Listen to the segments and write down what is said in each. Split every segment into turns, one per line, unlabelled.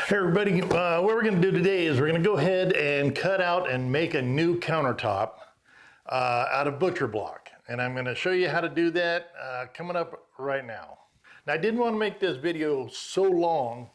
Hey everybody, what we're going to do today is we're going to go ahead and cut out and make a new countertop out of Butcherblock. And I'm going to show you how to do that coming up right now. Now I didn't want to make this video so long.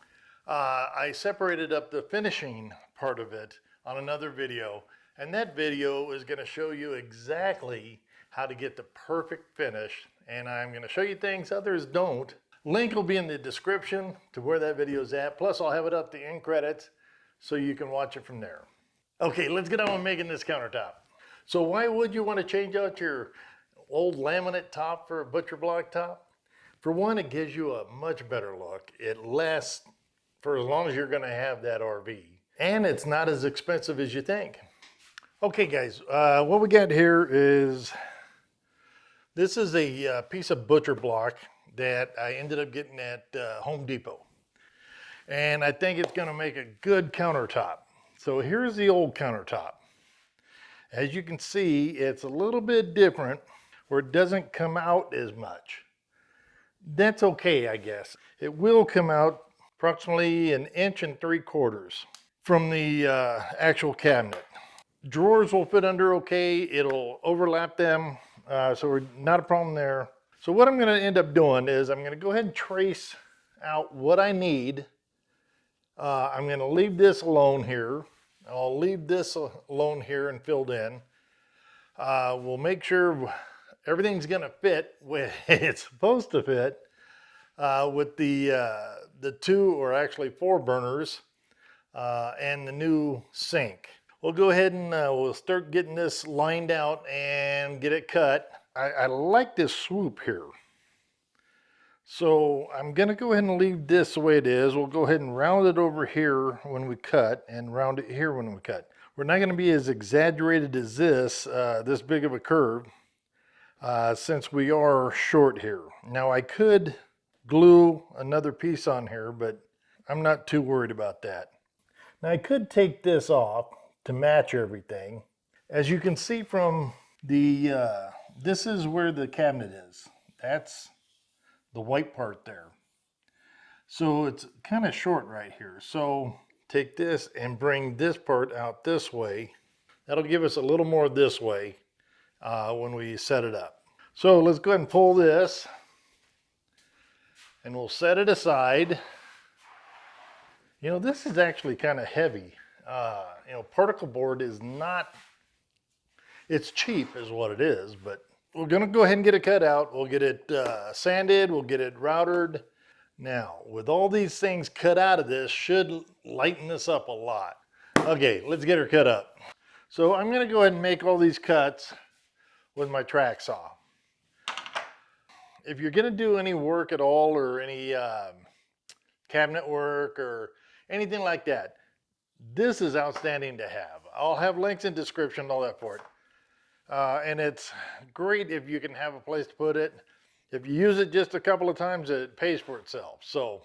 I separated up the finishing part of it on another video. And that video is going to show you exactly how to get the perfect finish. And I'm going to show you things others don't. Link will be in the description to where that video is at. Plus I'll have it up the end credits so you can watch it from there. Okay, let's get on with making this countertop. So why would you want to change out your old laminate top for a Butcherblock top? For one, it gives you a much better look. It lasts for as long as you're going to have that RV. And it's not as expensive as you think. Okay guys, what we got here is, this is a piece of Butcherblock that I ended up getting at Home Depot. And I think it's gonna make a good countertop. So here's the old countertop. As you can see, it's a little bit different where it doesn't come out as much. That's okay, I guess. It will come out approximately 1.75 inches from the actual cabinet. Drawers will fit under okay. It'll overlap them, so we're not a problem there. So what I'm going to end up doing is I'm going to go ahead and trace out what I need. I'm going to leave this alone here. I'll leave this alone here and filled in. We'll make sure everything's going to fit where it's supposed to fit with the 2 or actually 4 burners and the new sink. We'll go ahead and we'll start getting this lined out and get it cut. I like this swoop here. So I'm going to go ahead and leave this the way it is. We'll go ahead and round it over here when we cut and round it here when we cut. We're not going to be as exaggerated as this big of a curve, since we are short here. Now I could glue another piece on here, but I'm not too worried about that. Now I could take this off to match everything. As you can see from the, this is where the cabinet is. That's the white part there. So it's kind of short right here. So take this and bring this part out this way. That'll give us a little more this way when we set it up. So let's go ahead and pull this and we'll set it aside. You know, this is actually kind of heavy. You know, particle board is not, it's cheap is what it is, but we're gonna go ahead and get it cut out. We'll get it sanded, we'll get it routed. Now, with all these things cut out of this, should lighten this up a lot. Okay, let's get her cut up. So I'm gonna go ahead and make all these cuts with my track saw. If you're gonna do any work at all or any cabinet work or anything like that, this is outstanding to have. I'll have links in description and all that for it. And it's great if you can have a place to put it. If you use it just a couple of times, it pays for itself. So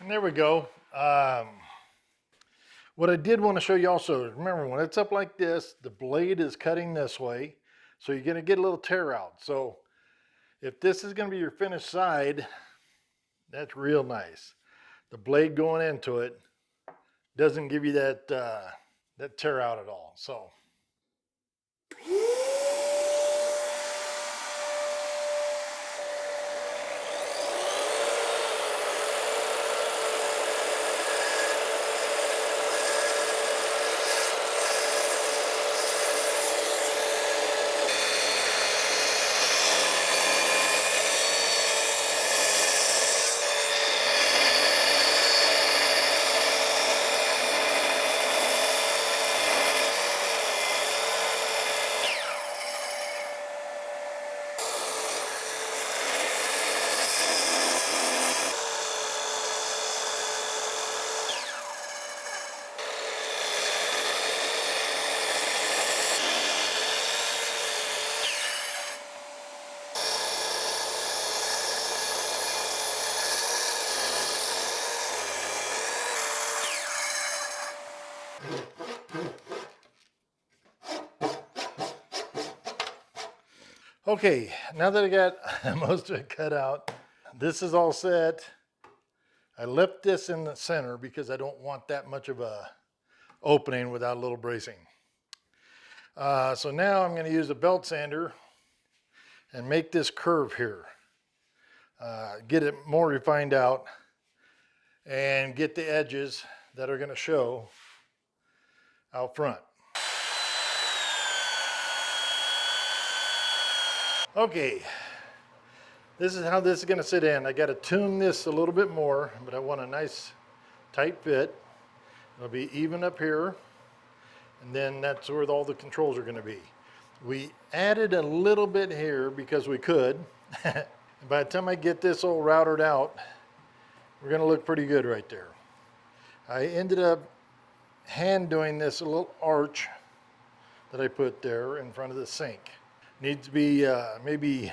and there we go. What I did want to show you also is, remember when it's up like this, the blade is cutting this way. So you're going to get a little tear out. So if this is going to be your finished side, that's real nice. The blade going into it doesn't give you that, that tear out at all. So. Okay, now that I got most of it cut out, this is all set. I left this in the center because I don't want that much of a opening without a little bracing. So now I'm going to use a belt sander and make this curve here. Get it more refined out and get the edges that are going to show out front. Okay, this is how this is going to sit in. I got to tune this a little bit more, but I want a nice tight fit. It'll be even up here, and then that's where all the controls are going to be. We added a little bit here because we could. By the time I get this all routed out, we're going to look pretty good right there. I ended up hand doing this little arch that I put there in front of the sink. Needs to be maybe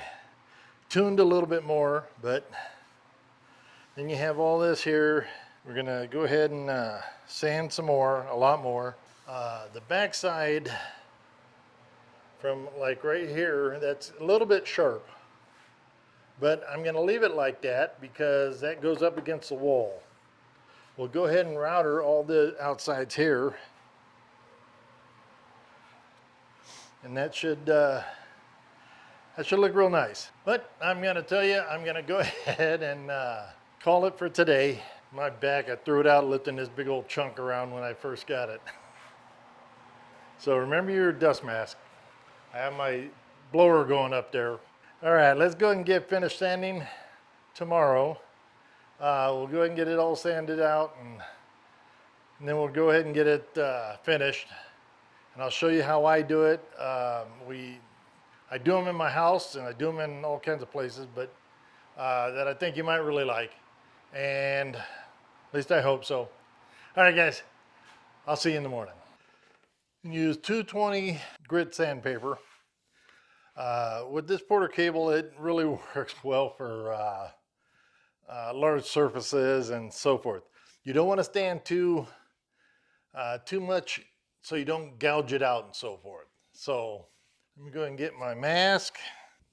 tuned a little bit more, but then you have all this here. We're going to go ahead and sand some more, a lot more. The back side from like right here, that's a little bit sharp, but I'm going to leave it like that because that goes up against the wall. We'll go ahead and router all the outsides here, and that should look real nice. But I'm going to tell you, I'm going to go ahead and call it for today. My back, I threw it out lifting this big old chunk around when I first got it. So remember your dust mask. I have my blower going up there. All right, let's go ahead and get finished sanding tomorrow. We'll go ahead and get it all sanded out, and then we'll go ahead and get it finished. And I'll show you how I do it. I do them in my house, and I do them in all kinds of places, but that I think you might really like. And at least I hope so. All right, guys, I'll see you in the morning. Use 220 grit sandpaper. With this Porter cable, it really works well for large surfaces and so forth. You don't want to stand too much so you don't gouge it out and so forth. So let me go ahead and get my mask.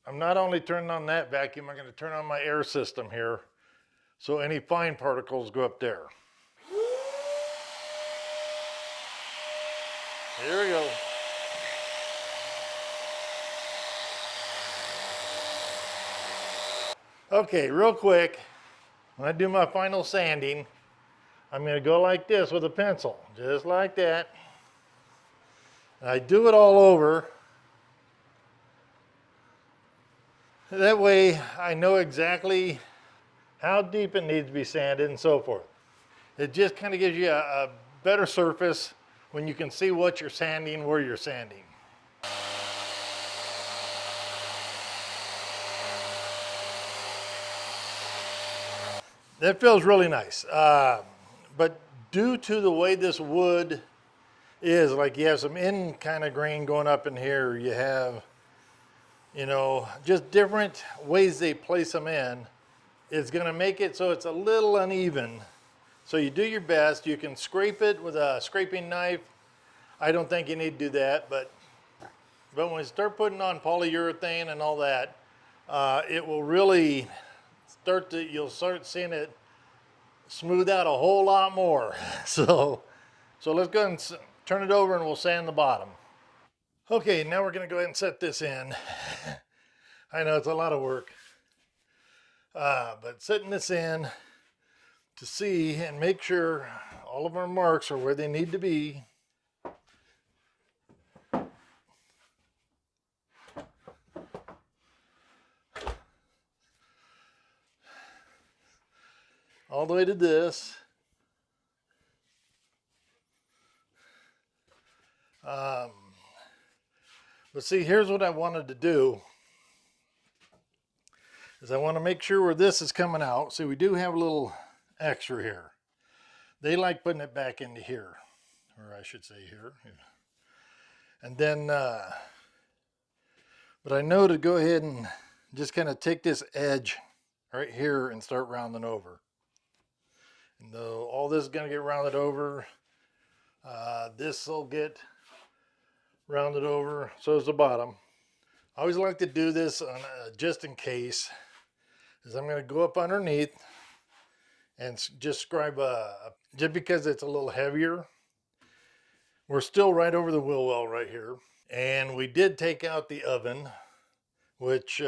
I'm not only turning on that vacuum, I'm going to turn on my air system here so any fine particles go up there. Here we go. Okay, real quick, when I do my final sanding, I'm going to go like this with a pencil, just like that. And I do it all over. That way I know exactly how deep it needs to be sanded and so forth. It just kind of gives you a better surface when you can see what you're sanding, where you're sanding. That feels really nice. But due to the way this wood is, like you have some in kind of grain going up in here, you have, you know, just different ways they place them in, it's going to make it so it's a little uneven. So you do your best. You can scrape it with a scraping knife. I don't think you need to do that, but when you start putting on polyurethane and all that, it will really you'll start seeing it smooth out a whole lot more. So let's go ahead and turn it over and we'll sand the bottom. Okay, now we're going to go ahead and set this in. I know it's a lot of work, but setting this in to see and make sure all of our marks are where they need to be. All the way to this. But see, here's what I wanted to do, is I want to make sure where this is coming out. See, we do have a little extra here. They like putting it back into here, or I should say here. And then, but I know to go ahead and just kind of take this edge right here and start rounding over. And though all this is going to get rounded over, this will get rounded over, so is the bottom. I always like to do this on, just in case, is I'm going to go up underneath and just scribe just because it's a little heavier. We're still right over the wheel well right here. And we did take out the oven, which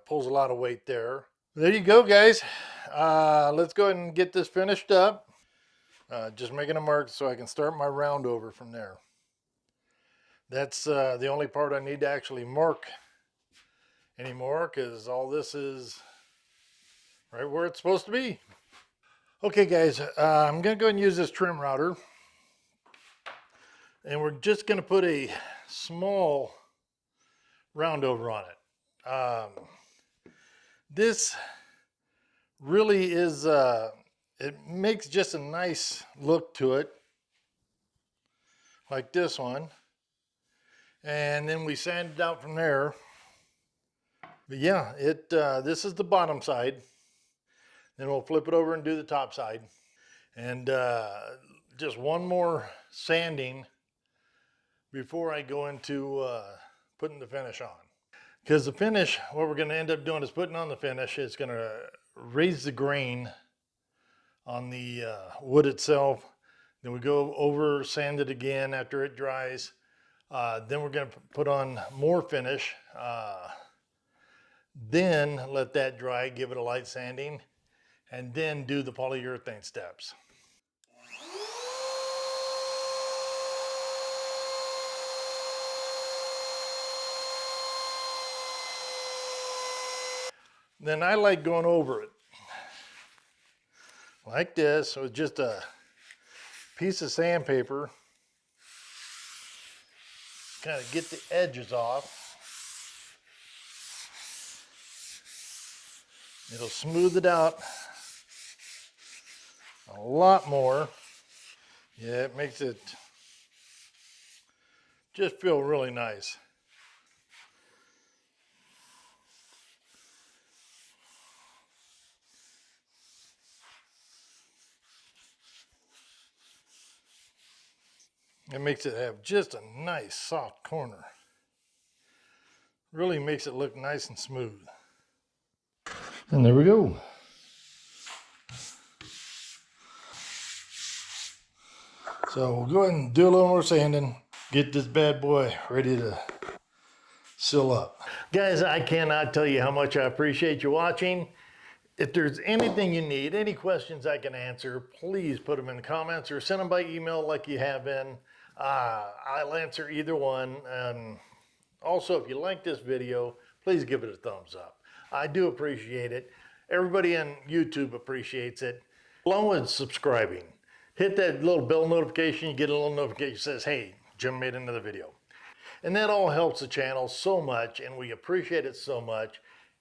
pulls a lot of weight there. There you go, guys. Let's go ahead and get this finished up. Just making a mark so I can start my round over from there. That's the only part I need to actually mark anymore, because all this is right where it's supposed to be. Okay, guys, I'm going to go ahead and use this trim router. And we're just going to put a small round over on it. This really is, it makes just a nice look to it, like this one. And then we sand it out from there. But yeah, this is the bottom side. Then we'll flip it over and do the top side. And just one more sanding before I go into putting the finish on. Because the finish, what we're going to end up doing is putting on the finish. It's going to raise the grain on the wood itself. Then we go over, sand it again after it dries. Then we're going to put on more finish. Then let that dry, give it a light sanding, and then do the polyurethane steps. Then I like going over it like this with just a piece of sandpaper. Kind of get the edges off. It'll smooth it out a lot more. Yeah, it makes it just feel really nice. It makes it have just a nice soft corner. Really makes it look nice and smooth. And there we go. So we'll go ahead and do a little more sanding. Get this bad boy ready to seal up. Guys, I cannot tell you how much I appreciate you watching. If there's anything you need, any questions I can answer, please put them in the comments or send them by email like you have been. I'll answer either one. And also, if you like this video, please give it a thumbs up. I do appreciate it. Everybody on YouTube appreciates it. Along with subscribing. Hit that little bell notification. You get a little notification that says, hey, Jim made another video. And that all helps the channel so much, and we appreciate it so much.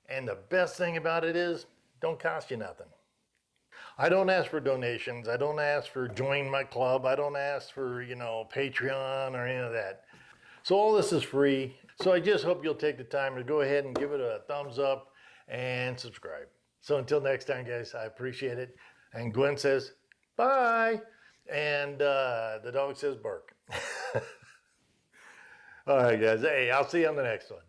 And the best thing about it is, don't cost you nothing. I don't ask for donations. I don't ask for join my club. I don't ask for, Patreon or any of that. So all this is free. So I just hope you'll take the time to go ahead and give it a thumbs up and subscribe. So until next time, guys, I appreciate it. And Gwen says, bye. And the dog says bark. All right, guys. Hey, I'll see you on the next one.